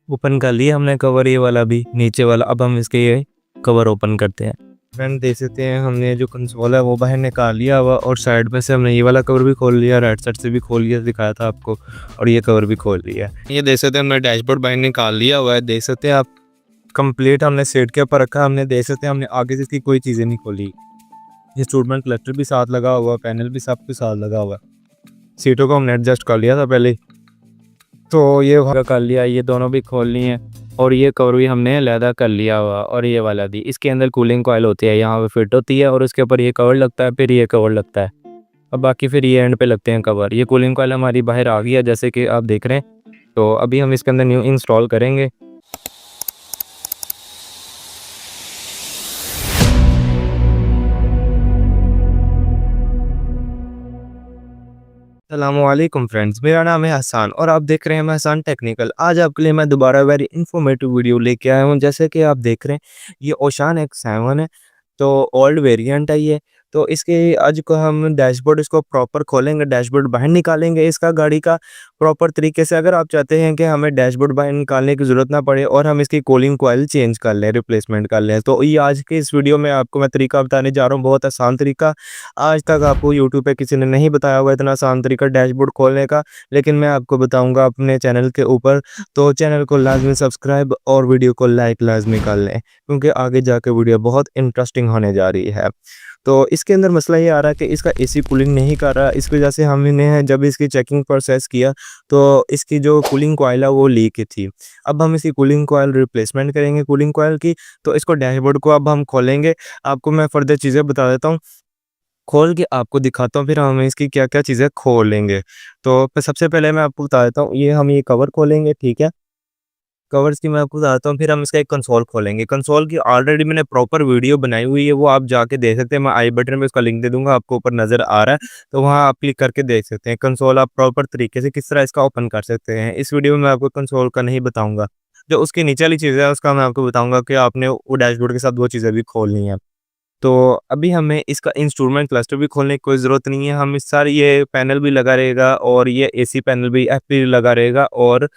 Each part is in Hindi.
ओपन कर लिया हमने कवर, ये वाला भी नीचे वाला। अब हम इसके ये कवर ओपन करते हैं। फ्रेंड देख सकते हैं हमने जो कंसोल है वो बाहर निकाल लिया हुआ, और साइड में से हमने ये वाला कवर भी खोल लिया, राइट साइड से भी खोल लिया, दिखाया था आपको, और ये कवर भी खोल लिया। ये देख सकते हैं हमने डैशबोर्ड बाहर निकाल लिया हुआ है। देख सकते हैं आप, कंप्लीट हमने सीट के ऊपर रखा। हमने देख सकते हैं हमने आगे से इसकी कोई चीज़ें नहीं खोली। इंस्ट्रूमेंट क्लस्टर भी साथ लगा हुआ, पैनल भी सब कुछ साथ लगा हुआ। सीटों को हमने एडजस्ट कर लिया था पहले, तो ये भागा कर लिया, ये दोनों भी खोल लिए हैं, और ये कवर भी हमने अलहदा कर लिया हुआ। और ये वाला भी, इसके अंदर कूलिंग कॉइल होती है, यहाँ पे फिट होती है, और उसके ऊपर ये कवर लगता है, फिर ये कवर लगता है, अब बाकी फिर ये एंड पे लगते हैं कवर। ये कूलिंग कॉइल हमारी बाहर आ गई है, जैसे कि आप देख रहे हैं। तो अभी हम इसके अंदर न्यू इंस्टॉल करेंगे। अस्सलामुअलैकुम फ्रेंड्स, मेरा नाम है हसन और आप देख रहे हैं हसन टेक्निकल। आज आपके लिए मैं दोबारा वेरी इन्फॉर्मेटिव वीडियो लेके आया हूँ। जैसे कि आप देख रहे हैं, ये ओशान X7 है, तो ओल्ड वेरिएंट है ये। तो इसके आज को हम डैशबोर्ड इसको प्रॉपर खोलेंगे, डैशबोर्ड बाहर निकालेंगे इसका गाड़ी का प्रॉपर तरीके से। अगर आप चाहते हैं कि हमें डैशबोर्ड बाहर निकालने की ज़रूरत ना पड़े और हम इसकी कूलिंग कॉइल चेंज कर लें, रिप्लेसमेंट कर लें, तो ये आज के इस वीडियो में आपको मैं तरीका बताने जा रहा हूँ। बहुत आसान तरीका, आज तक आपको यूट्यूब पे किसी ने नहीं बताया होगा इतना आसान तरीका डैशबोर्ड खोलने का, लेकिन मैं आपको बताऊँगा अपने चैनल के ऊपर। तो चैनल को लाजमी सब्सक्राइब और वीडियो को लाइक लाजमी कर लें, क्योंकि आगे जाके वीडियो बहुत इंटरेस्टिंग होने जा रही है। तो इसके अंदर मसला ये आ रहा है कि इसका एसी कूलिंग नहीं कर रहा। इस वजह से हमने जब इसकी चेकिंग प्रोसेस किया तो इसकी जो कूलिंग कॉइल है वो लीक थी। अब हम इसकी कूलिंग कॉइल रिप्लेसमेंट करेंगे कूलिंग कॉइल की। तो इसको डैशबोर्ड को अब हम खोलेंगे, आपको मैं फर्दर चीज़ें बता देता हूँ, खोल के आपको दिखाता हूँ, फिर हम इसकी क्या-क्या चीज़ें खोलेंगे। तो सबसे पहले मैं आपको बता देता हूँ, ये कवर खोलेंगे, ठीक है? कवर्स की मैं आपको बताता हूँ, फिर हम इसका एक कंसोल खोलेंगे। कंसोल की ऑलरेडी मैंने प्रॉपर वीडियो बनाई हुई है, वो आप जाके देख सकते हैं। मैं आई बटन में उसका लिंक दे दूँगा, आपको ऊपर नज़र आ रहा है, तो वहाँ आप क्लिक करके देख सकते हैं। कंसोल आप प्रॉपर तरीके से किस तरह इसका ओपन कर सकते हैं। इस वीडियो में मैं आपको कंसोल का नहीं बताऊँगा, जो उसकी नीचे वाली चीज़ है उसका मैं आपको बताऊँगा कि आपने वो डैशबोर्ड के साथ वो चीज़ें भी खोलनी है। तो अभी हमें इसका इंस्ट्रूमेंट क्लस्टर भी खोलने की कोई ज़रूरत नहीं है। हम इस सारी, ये पैनल भी लगा रहेगा, और ये एसी पैनल भी एफपी लगा रहेगा, और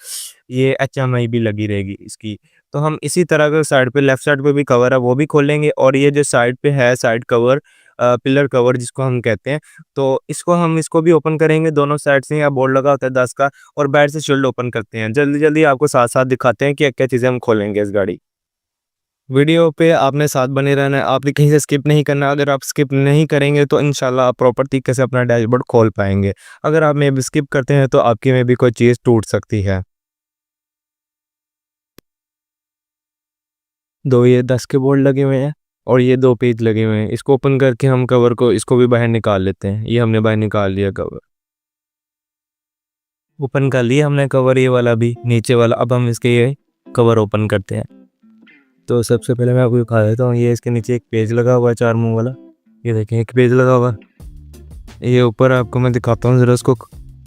ये एचएमआई भी लगी रहेगी इसकी। तो हम इसी तरह का साइड पे, लेफ्ट साइड पे भी कवर है वो भी खोलेंगे, और ये जो साइड पे है साइड कवर, पिलर कवर जिसको हम कहते हैं, तो इसको भी ओपन करेंगे। दोनों साइड से यहाँ बोर्ड लगा होता है 10 का, और बैठ से शील्ड ओपन करते हैं। जल्दी जल्दी आपको साथ साथ दिखाते हैं कि क्या चीज़ें हम खोलेंगे इस गाड़ी। वीडियो पे आपने साथ बने रहना है, आपने कहीं से स्किप नहीं करना। अगर आप स्किप नहीं करेंगे तो इंशाल्लाह आप प्रॉपर तरीके से अपना डैशबोर्ड खोल पाएंगे। अगर आप मे भी स्किप करते हैं तो आपकी में भी कोई चीज़ टूट सकती है। दो ये 10 के बोर्ड लगे हुए हैं, और ये 2 पेज लगे हुए हैं। इसको ओपन करके हम कवर को, इसको भी बाहर निकाल लेते हैं। ये हमने बाहर निकाल लिया कवर, ओपन कर लिया हमने कवर, ये वाला भी नीचे वाला। अब हम इसके ये कवर ओपन करते हैं। तो सबसे पहले मैं आपको दिखा देता हूँ, ये इसके नीचे एक पेज लगा हुआ है 4 मुंह वाला। ये देखें, एक पेज लगा हुआ है। ये ऊपर आपको मैं दिखाता हूँ ज़रा उसको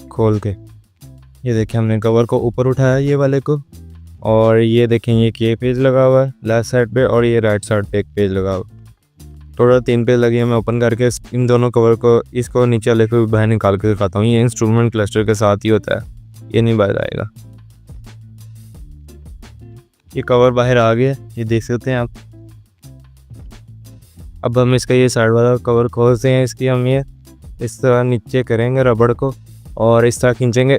खोल के। ये देखिए, हमने कवर को ऊपर उठाया ये वाले को, और ये देखें ये पेज लगा हुआ है लेफ्ट साइड पे, और ये राइट साइड पे एक पेज लगा हुआ है। टोटल 3 पेज लगे हैं। मैं ओपन करके इन दोनों कवर को, इसको नीचे वाले को बाहर निकाल के दिखाता हूँ। ये इंस्ट्रूमेंट क्लस्टर के साथ ही होता है, ये नहीं बाहर आएगा। ये कवर बाहर आ गया, ये देख सकते हैं आप। अब हम इसका ये साइड वाला कवर खोलते हैं। इसकी हम ये इस तरह नीचे करेंगे रबड़ को, और इस तरह खींचेंगे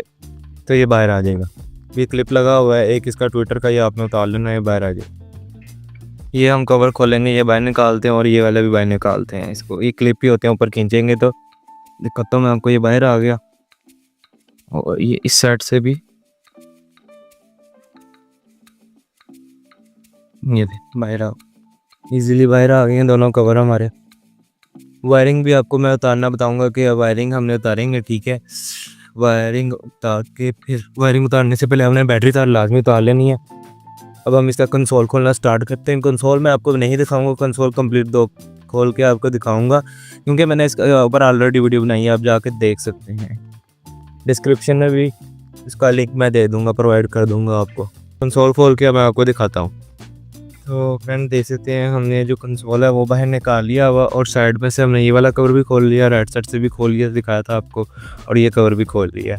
तो ये बाहर आ जाएगा। ये क्लिप लगा हुआ है एक इसका ट्विटर का, ये आपने उतार लेना, ये बाहर आ जाए। ये हम कवर खोलेंगे, ये बाहर निकालते हैं, और ये वाला भी बाहर निकालते हैं। इसको ये क्लिप ही होते हैं, ऊपर खींचेंगे तो दिक्कतों में आपको ये बाहर आ गया। और ये इस साइड से भी ये बाहर आ, इजीली बाहर आ गए हैं दोनों कवर हमारे। वायरिंग भी आपको मैं उतारना बताऊंगा कि वायरिंग हमने उतारेंगे, ठीक है। वायरिंग उतार के, फिर वायरिंग उतारने से पहले हमने बैटरी तार लाजमी उतार लेनी है। अब हम इसका कंसोल खोलना स्टार्ट करते हैं। कंसोल में आपको नहीं दिखाऊंगा, कंसोल कंप्लीट दो खोल के आपको दिखाऊंगा, क्योंकि मैंने इसका ऊपर ऑलरेडी वीडियो बनाई है, आप जाके देख सकते हैं। डिस्क्रिप्शन में भी इसका लिंक मैं दे दूँगा, प्रोवाइड कर दूँगा आपको। कंसोल खोल के मैं आपको दिखाता हूँ। तो फ्रेंड देख सकते हैं हमने जो कंसोल है वो बाहर निकाल लिया हुआ, और साइड में से हमने ये वाला कवर भी खोल लिया, राइट साइड से भी खोल लिया, दिखाया था आपको, और ये कवर भी खोल लिया।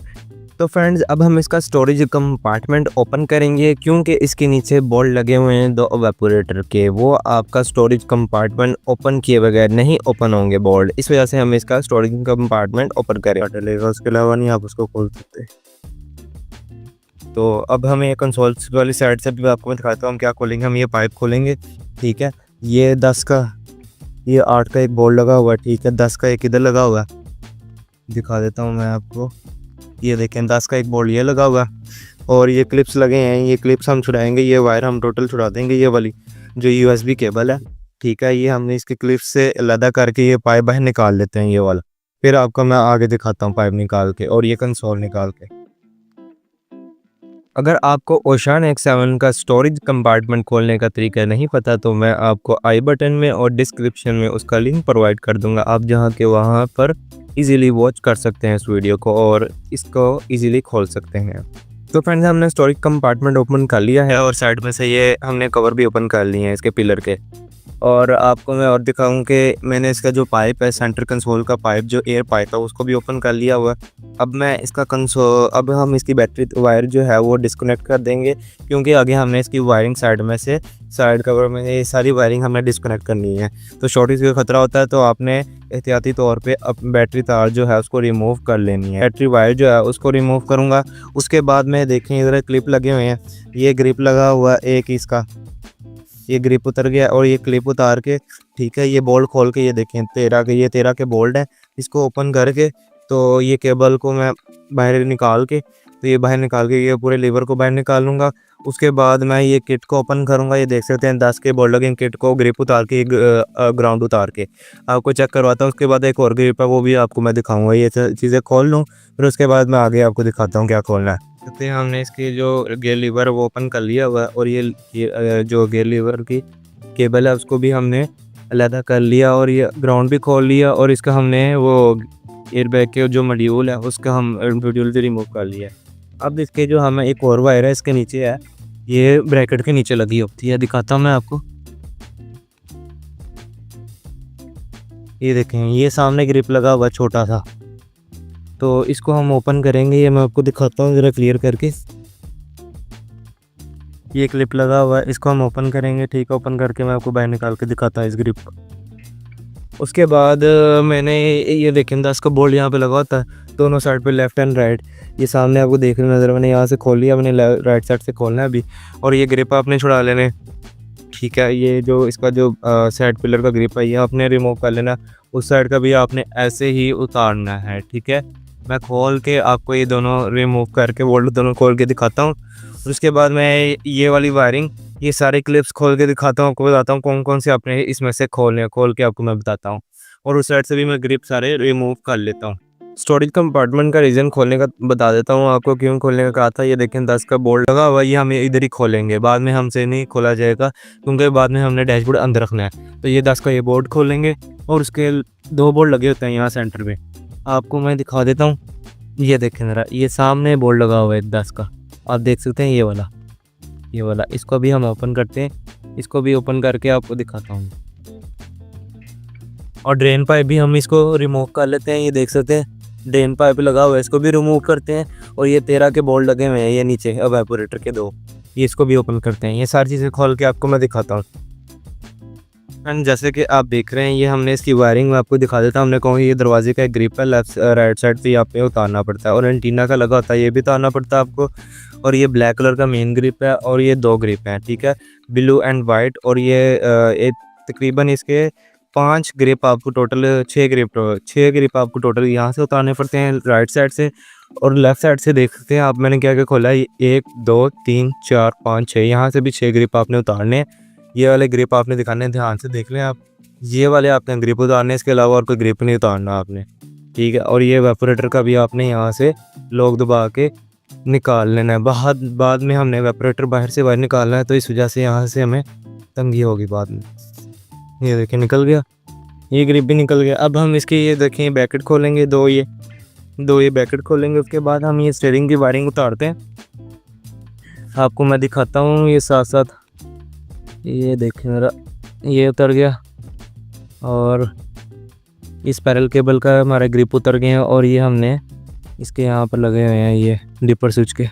तो फ्रेंड्स अब हम इसका स्टोरेज कंपार्टमेंट ओपन करेंगे, क्योंकि इसके नीचे बोल्ट लगे हुए हैं 2 इवेपोरेटर के, वो आपका स्टोरेज कंपार्टमेंट ओपन किए बगैर नहीं ओपन होंगे बोल्ट, इस वजह से हम इसका स्टोरेज कंपार्टमेंट ओपन करें डलेगा, उसके अलावा नहीं आप उसको खोल सकते। तो अब हमें कंसोल वाली साइड से भी आपको मैं दिखाता हूँ हम क्या खोलेंगे। हम ये पाइप खोलेंगे, ठीक है। ये 10 का, ये 8 का एक बोल्ट लगा हुआ है, ठीक है। 10 का एक इधर लगा हुआ है, दिखा देता हूँ मैं आपको। ये देखें 10 का एक बोल्ट ये लगा हुआ है और ये क्लिप्स लगे हैं। ये क्लिप्स हम छुड़ाएंगे, ये वायर हम टोटल छुड़ा देंगे। ये वाली जो यूएसबी केबल है, ठीक है, ये हमने इसके क्लिप्स से अलग करके ये पाइप बाहर निकाल लेते हैं, ये वाला। फिर आपको मैं आगे दिखाता हूँ पाइप निकाल के और ये कंसोल निकाल के। अगर आपको ओशान X7 का स्टोरेज कंपार्टमेंट खोलने का तरीका नहीं पता तो मैं आपको आई बटन में और डिस्क्रिप्शन में उसका लिंक प्रोवाइड कर दूंगा, आप जहां के वहां पर इजीली वॉच कर सकते हैं इस वीडियो को और इसको इजीली खोल सकते हैं। तो फ्रेंड्स हमने स्टोरेज कंपार्टमेंट ओपन कर लिया है और साइड में से ये हमने कवर भी ओपन कर लिए हैं इसके पिलर के। और आपको मैं और दिखाऊं कि मैंने इसका जो पाइप है, सेंटर कंसोल का पाइप जो एयर पाइप है, उसको भी ओपन कर लिया हुआ है। अब मैं इसका अब हम इसकी बैटरी वायर जो है वो डिस्कनेक्ट कर देंगे, क्योंकि आगे हमने इसकी वायरिंग साइड में से, साइड कवर में ये सारी वायरिंग हमें डिस्कनेक्ट करनी है। तो शॉर्टेज का खतरा होता है, तो आपने एहतियाती तौर पे अब बैटरी तार जो है उसको रिमूव कर लेनी है। बैटरी वायर जो है उसको रिमूव करूँगा। उसके बाद में देखें इधर क्लिप लगे हुए हैं, ये ग्रिप लगा हुआ है एक इसका, ये ग्रिप उतर गया और ये क्लिप उतार के, ठीक है, ये बोल्ट खोल के, ये देखें 13 के बोल्ट है। इसको ओपन करके तो ये केबल को मैं बाहर निकाल के, तो ये बाहर निकाल के ये पूरे लीवर को बाहर निकाल लूँगा। उसके बाद मैं ये किट को ओपन करूँगा। ये देख सकते हैं 10 के बोल्ट लगे, किट को ग्रिप उतार के ग्राउंड उतार के आपको चेक करवाता हूँ। उसके बाद एक और ग्रिप है, वो भी आपको मैं दिखाऊँगा। ये चीज़ें खोल लूँ, फिर उसके बाद मैं आगे आपको दिखाता हूँ क्या खोलना है। कहते हैं हमने इसकी जो गेयर लीवर वो ओपन कर लिया हुआ है और ये जो गेयर लीवर की केबल है उसको भी हमने अलग कर लिया और ये ग्राउंड भी खोल लिया और इसका हमने वो एयर बैग के जो मॉड्यूल है उसका हम मॉड्यूल भी रिमूव कर लिया। अब इसके जो हमें एक और वायर है इसके नीचे है, ये ब्रैकेट के नीचे लगी होती है, दिखाता हूँ मैं आपको। ये देखें ये सामने ग्रिप लगा हुआ छोटा सा, तो इसको हम ओपन करेंगे। ये मैं आपको दिखाता हूँ ज़रा क्लियर करके। ये क्लिप लगा हुआ है, इसको हम ओपन करेंगे, ठीक है। ओपन करके मैं आपको बाहर निकाल के दिखाता हूँ इस ग्रिप को। उसके बाद मैंने ये देखें 10 का बोल्ट यहाँ पे लगा होता है दोनों साइड पे, लेफ्ट एंड राइट। ये सामने आपको देख रहे नज़र, मैंने यहाँ से खोल लिया, मैंने राइट साइड से खोलना है अभी। और ये ग्रिप आपने छुड़ा लेने, ठीक है। ये जो इसका जो साइड पिलर का ग्रिप है ये आपने रिमूव कर लेना। उस साइड का भी आपने ऐसे ही उतारना है, ठीक है। मैं खोल के आपको ये दोनों रिमूव करके बोल्ट दोनों खोल के दिखाता हूँ। और उसके बाद मैं ये वाली वायरिंग, ये सारे क्लिप्स खोल के दिखाता हूँ, आपको बताता हूँ कौन कौन से आपने इसमें से खोलने हैं, खोल के आपको मैं बताता हूँ। और उस साइड से भी मैं ग्रिप सारे रिमूव कर लेता हूँ। स्टोरेज कंपार्टमेंट का रीज़न खोलने का बता देता हूँ आपको, क्यों खोलने का कहा था। ये देखें 10 का बोल्ट लगा हुआ है, ये हमें इधर ही खोलेंगे, बाद में हमसे नहीं खोला जाएगा क्योंकि बाद में हमने डैशबोर्ड अंदर रखना है। तो ये 10 का ये बोल्ट खोलेंगे और उसके 2 बोल्ट लगे होते हैं यहाँ सेंटर में, आपको मैं दिखा देता हूँ। ये देखें ज़रा, ये सामने बोल्ट लगा हुआ है 10 का, आप देख सकते हैं ये वाला। इसको भी हम ओपन करते हैं, इसको भी ओपन करके आपको दिखाता हूँ। और ड्रेन पाइप भी हम इसको रिमूव कर लेते हैं। ये देख सकते हैं ड्रेन पाइप लगा हुआ है, इसको भी रिमूव करते हैं। और ये 13 के बोल्ट लगे हुए हैं ये नीचे इवेपोरेटर के 2, ये इसको भी ओपन करते हैं। ये सारी चीज़ें खोल के आपको मैं दिखाता हूँ। एंड जैसे कि आप देख रहे हैं ये हमने इसकी वायरिंग में आपको दिखा देता हूँ। हमने कहा ये दरवाजे का एक ग्रिप है, लेफ्ट राइट साइड पे यहाँ पे उतारना पड़ता है और एंटीना का लगा होता है, ये भी उतारना पड़ता है आपको। और ये ब्लैक कलर का मेन ग्रिप है और ये 2 ग्रिप हैं, ठीक है, ब्लू एंड वाइट। और ये तकरीबन इसके 5 ग्रिप आपको टोटल 6 ग्रिप आपको टोटल यहाँ से उतारने पड़ते हैं राइट साइड से। और लेफ़्ट साइड से देख सकते हैं आप, मैंने क्या क्या खोला है, 1 2 3 4 5 6, यहाँ से भी 6 ग्रिप आपने उतारने हैं। ये वाले ग्रिप आपने दिखाने, ध्यान से देख लें आप, ये वाले आपने ग्रिप उतारने, इसके अलावा और कोई ग्रिप नहीं उतारना आपने, ठीक है। और ये इवेपोरेटर का भी आपने यहाँ से लॉक दबा के निकाल लेना है। बाद में हमने इवेपोरेटर बाहर से बाहर निकालना है, तो इस वजह से यहाँ से हमें तंगी होगी बाद में। ये देखिए निकल गया, ये ग्रिप भी निकल गया। अब हम इसके ये देखें बैकेट खोलेंगे, दो ये बैकेट खोलेंगे। उसके बाद हम ये स्टीयरिंग की वायरिंग उतारते हैं, आपको मैं दिखाता हूँ। ये साथ साथ ये देखें मेरा, ये उतर गया और इस पैरेलल केबल का हमारा ग्रिप उतर गया। और ये हमने इसके यहाँ पर लगे हुए हैं ये डिपर स्विच के।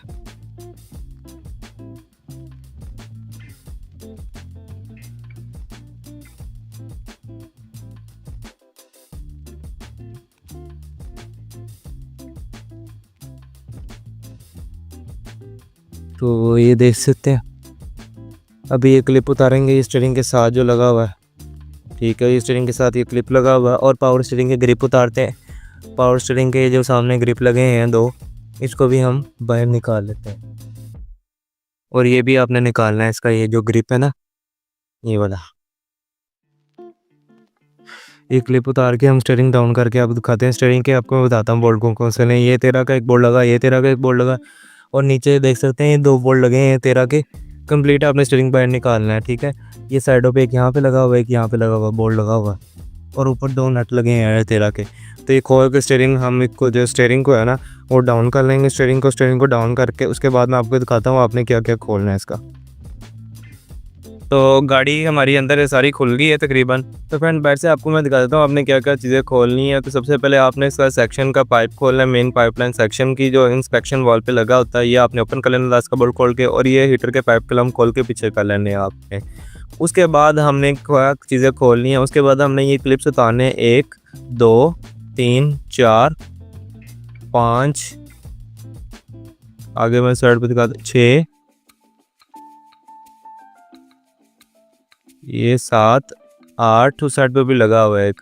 तो ये देख सकते हैं, अभी ये क्लिप उतारेंगे स्टीयरिंग के साथ जो लगा हुआ है, ठीक है। स्टीयरिंग के साथ ये क्लिप लगा हुआ है और पावर स्टीयरिंग के ग्रिप उतारते हैं। पावर स्टीयरिंग के जो सामने ग्रिप लगे हैं 2, इसको भी हम बाहर निकाल लेते हैं। और ये भी आपने निकालना है, इसका ये जो ग्रिप है ना, ये वाला। ये क्लिप उतार के हम स्टीयरिंग डाउन करके आप दिखाते हैं स्टीयरिंग के। आपको मैं बताता हूँ बोल्ट कौन से नहीं। ये 13 का एक बोल्ट लगा, ये 13 का एक बोल्ट लगा, और नीचे देख सकते हैं ये 2 बोल्ट लगे हैं 13 के। कंप्लीट आपने स्टीयरिंग बाहर निकालना है, ठीक है। ये साइडों पे एक यहाँ पे लगा हुआ है, एक यहाँ पे लगा हुआ बोल्ट लगा हुआ है, और ऊपर 2 नट लगे हैं 13 के। तो ये खोल के स्टीयरिंग हम इसको जो स्टीयरिंग को है ना वो डाउन कर लेंगे। स्टीयरिंग को डाउन करके उसके बाद मैं आपको दिखाता हूँ आपने क्या क्या खोलना है इसका। तो गाड़ी हमारी अंदर ये सारी खुल गई है तकरीबन। तो फ्रेंड बैठ से आपको मैं दिखा देता हूँ आपने क्या क्या चीज़ें खोलनी है। तो सबसे पहले आपने इसका सेक्शन का पाइप खोलना है, मेन पाइपलाइन सेक्शन की जो इंस्पेक्शन वॉल पे लगा होता है, ये आपने ओपन कर लेना 10 का बोल्ट खोल के, और ये हीटर के पाइप कलम खोल के पीछे कर लेने हैं आपने। उसके बाद हमने क्या चीज़ें खोलनी है, उसके बाद हमने ये क्लिप्स उतारने 1 2 3 4 5, आगे मैं साइड पे दिखा 6, ये 7 8, उस साइड पे भी लगा हुआ है एक,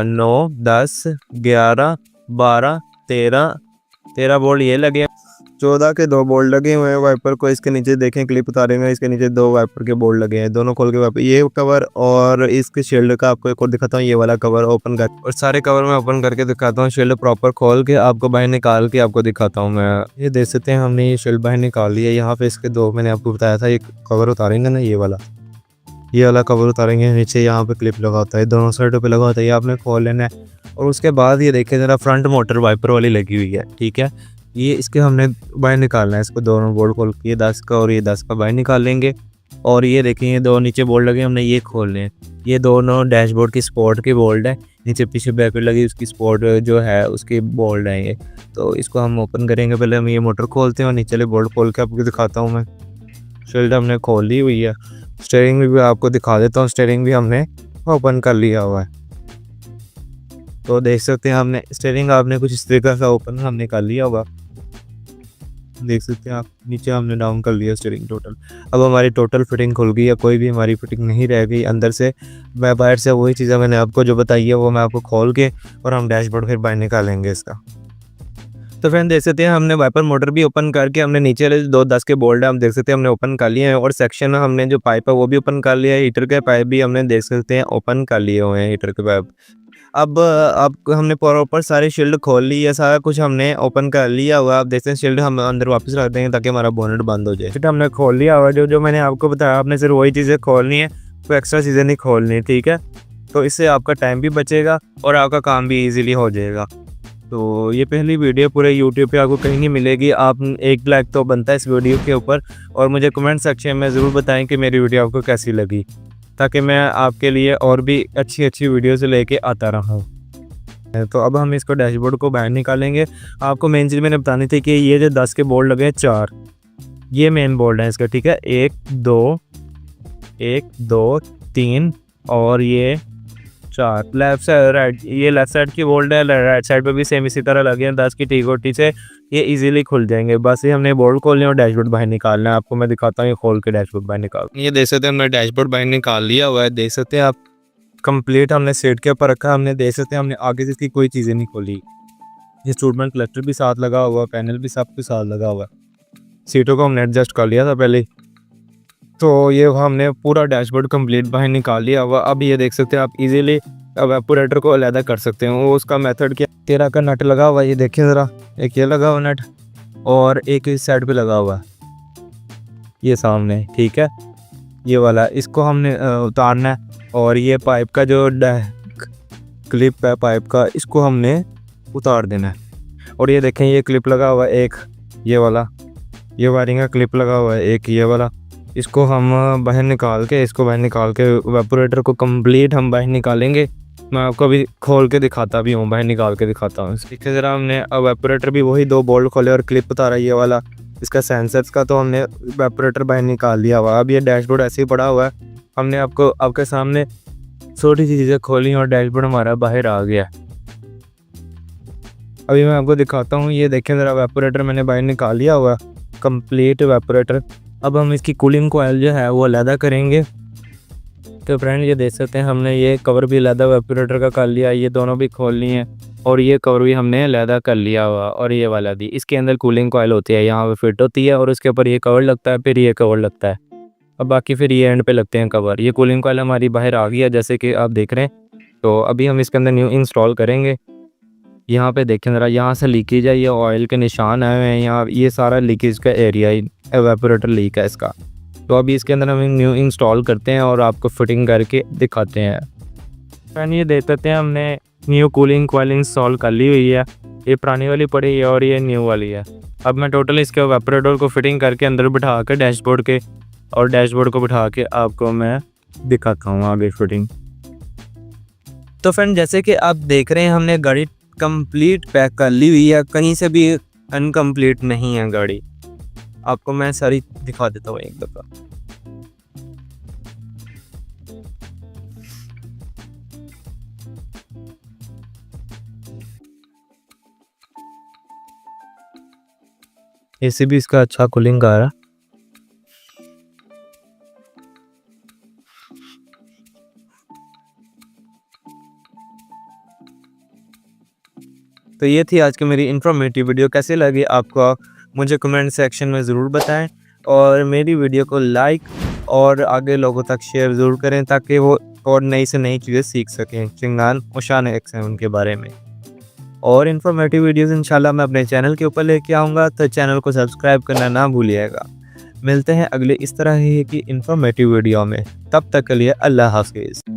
9 10 11 12 13 बोल्ट ये लगे हैं। 14 के 2 बोल्ट लगे हुए हैं वाइपर को। इसके नीचे देखें क्लिप उतारेंगे, इसके नीचे 2 वाइपर के बोल्ट लगे हैं, दोनों खोल के वाइपर। ये कवर और इसके शील्ड का आपको एक और दिखाता हूँ, ये वाला कवर ओपन कर, और सारे कवर मैं ओपन करके दिखाता हूँ। शील्ड प्रॉपर खोल के आपको बाहर निकाल के आपको दिखाता हूँ मैं। ये देख सकते हैं हमने ये शील्ड बाहर निकाल लिया। यहाँ पे इसके 2 मैंने आपको बताया था, ये कवर उतारेंगे ना, ये वाला कवर उतारेंगे। नीचे यहाँ पे क्लिप लगा होता है, दोनों साइडों पे लगा होता है, ये आपने खोल लेना है। और उसके बाद ये देखिए ज़रा फ्रंट मोटर वाइपर वाली लगी हुई है, ठीक है। ये इसके हमने बाहर निकालना है, इसको दोनों बोल्ट खोल के, ये 10 का और ये 10 का बाहर निकाल लेंगे। और ये देखें ये 2 नीचे बोल्ट लगे, हमने ये खोलने हैं। ये दोनों डैशबोर्ड की स्पोर्ट के बोल्ट है, नीचे पीछे बैक लगी उसकी स्पोर्ट जो है उसकी बोल्ट है ये। तो इसको हम ओपन करेंगे, पहले हम ये मोटर खोलते हैं और नीचे वाले बोल्ट खोल के आपको दिखाता हूँ मैं। शील्ड हमने खोल ली हुई है। स्टीयरिंग भी आपको दिखा देता हूँ, स्टीयरिंग भी हमने ओपन कर लिया हुआ है। तो देख सकते हैं हमने स्टीयरिंग आपने कुछ इस तरीके का ओपन हमने कर लिया होगा, देख सकते हैं आप। नीचे हमने डाउन कर लिया स्टीयरिंग टोटल। अब हमारी टोटल फिटिंग खुल गई है, कोई भी हमारी फिटिंग नहीं रह गई अंदर से। मैं बाहर से वही चीज़ें मैंने आपको जो बताई है वो मैं आपको खोल के और हम डैशबोर्ड फिर बाहर निकालेंगे इसका। तो फ्रेंड देख सकते हैं हमने वाइपर मोटर भी ओपन करके हमने नीचे वाले 2 10 के बोल्ट है हम देख सकते हैं हमने ओपन कर लिए हैं, और सेक्शन हमने जो पाइप है वो भी ओपन कर लिया है। हीटर के पाइप भी हमने देख सकते हैं ओपन कर लिए हुए हैं, हीटर के पाइप। अब हमने प्रॉपर सारी शील्ड खोल ली है, सारा कुछ हमने ओपन कर लिया हुआ। आप देखते हैं शील्ड हम अंदर वापस रख देंगे ताकि हमारा बोनेट बंद हो जाए। फिर हमने खोल लिया हुआ, जो मैंने आपको बताया आपने सिर्फ वही चीज़ें खोलनी है, कोई एक्स्ट्रा चीज़ें नहीं खोलनी, ठीक है। तो इससे आपका टाइम भी बचेगा और आपका काम भी ईजिली हो जाएगा। तो ये पहली वीडियो पूरे यूट्यूब पे आपको कहीं नहीं मिलेगी। आप 1 लाइक तो बनता है इस वीडियो के ऊपर, और मुझे कमेंट सेक्शन में ज़रूर बताएं कि मेरी वीडियो आपको कैसी लगी, ताकि मैं आपके लिए और भी अच्छी वीडियोज़ लेके आता रहूँ। तो अब हम इसको डैशबोर्ड को बाहर निकालेंगे। आपको मेन चीज़ मैंने बतानी थी कि ये जो 10 के बोल्ट लगे हैं 4, ये मेन बोल्ट है इसका, ठीक है। 1 2 3 और ये 4 लेफ्ट साइड राइट, ये लेफ्ट साइड की बोल्ट है, राइट साइड पे भी सेम इसी तरह लगे हैं 10 की टी-गोटी से। ये इजीली खुल जाएंगे, बस ये हमने बोल्ट खोलने और डैशबोर्ड बाहर निकालना है। आपको मैं दिखाता हूँ ये खोल के डैशबोर्ड बाहर निकाल। ये देख सकते हैं हमने डैशबोर्ड बाहर निकाल लिया हुआ है, देख सकते हैं आप। कंप्लीट हमने सीट के ऊपर रखा, हमने देख सकते हैं हमने आगे से इसकी कोई चीज़ें नहीं खोली। इंस्ट्रूमेंट क्लस्टर भी साथ लगा हुआ, पैनल भी सब कुछ साथ लगा हुआ। सीटों को हमने एडजस्ट कर लिया था पहले। तो ये हमने पूरा डैशबोर्ड कंप्लीट बाहर निकाल लिया हुआ। अब ये देख सकते हैं आप इजीली एवापोरेटर को अलग कर सकते हैं। वो उसका मेथड क्या, 13 का नट लगा हुआ है, ये देखिए ज़रा, एक ये लगा हुआ नट और एक इस साइड पे लगा हुआ है, ये सामने, ठीक है। ये वाला इसको हमने उतारना है, और ये पाइप का जो क्लिप है पाइप का, इसको हमने उतार देना है। और ये देखें ये क्लिप लगा हुआ है एक, ये वाला, ये वायरिंग का क्लिप लगा हुआ है एक, ये वाला। इसको हम बाहर निकाल के, इसको बाहर निकाल के एवापोरेटर को कंप्लीट हम बाहर निकालेंगे। मैं आपको अभी खोल के दिखाता भी हूँ, बाहर निकाल के दिखाता हूँ। इसके ज़रा हमने एवापोरेटर भी वही 2 बोल्ट खोले और क्लिप उतारा ये वाला इसका सेंसर्स का, तो हमने एवापोरेटर बाहर निकाल दिया हुआ। अब ये डैशबोर्ड ऐसे ही पड़ा हुआ है। हमने आपको आपके सामने छोटी सी चीज़ें खोली और डैशबोर्ड हमारा बाहर आ गया। अभी मैं आपको दिखाता हूँ, ये देखें ज़रा एवापोरेटर मैंने बाहर निकाल लिया हुआ, कंप्लीट एवापोरेटर। अब हम इसकी कूलिंग कॉइल जो है वो अलहदा करेंगे। तो फ्रेंड ये देख सकते हैं हमने ये कवर भी अलहदा एवापोरेटर का कर लिया, ये दोनों भी खोल लिए हैं और ये कवर भी हमने अलहदा कर लिया हुआ। और ये वाला भी इसके अंदर कूलिंग कॉइल होती है, यहाँ पे फिट होती है और उसके ऊपर ये कवर लगता है, फिर ये कवर लगता है, अब बाकी फिर ये एंड पे लगते हैं कवर। ये कूलिंग कॉइल हमारी बाहर आ गई है जैसे कि आप देख रहे हैं। तो अभी हम इसके अंदर न्यू इंस्टॉल करेंगे। यहाँ पे देखें ज़रा, यहाँ से लीकेज है, ये ऑयल के निशान आए हुए हैं यहाँ, ये सारा लीकेज का एरिया ही एवापोरेटर लीक है इसका। तो अभी इसके अंदर हम न्यू इंस्टॉल करते हैं और आपको फिटिंग करके दिखाते हैं। फ्रेंड ये देख सकते हैं हमने न्यू कूलिंग कॉइल इंस्टॉल कर ली हुई है, ये पुरानी वाली पड़ी है और ये न्यू वाली है। अब मैं टोटल इसके एवापोरेटर को फिटिंग करके अंदर बिठा के डैशबोर्ड के और डैशबोर्ड को बिठा के आपको मैं दिखाता हूँ आगे फिटिंग। तो फ्रेंड जैसे कि आप देख रहे हैं हमने गाड़ी कंप्लीट पैक कर ली हुई है, कहीं से भी अनकम्प्लीट नहीं है गाड़ी। आपको मैं सारी दिखा देता हूँ एक दफ़ा। एसी भी इसका अच्छा कूलिंग आ रहा। तो ये थी आज की मेरी इन्फॉर्मेटिव वीडियो। कैसे लगी आपको मुझे कमेंट सेक्शन में ज़रूर बताएं और मेरी वीडियो को लाइक और आगे लोगों तक शेयर ज़रूर करें ताकि वो और नई से नई चीज़ें सीख सकें चिंगान ओशान X7 के बारे में। और इन्फॉर्मेटिव वीडियोस इंशाल्लाह मैं अपने चैनल के ऊपर लेके आऊँगा, तो चैनल को सब्सक्राइब करना ना भूलिएगा। मिलते हैं अगले इस तरह ही की इन्फॉर्मेटिव वीडियो में, तब तक के लिए अल्लाह हाफिज़।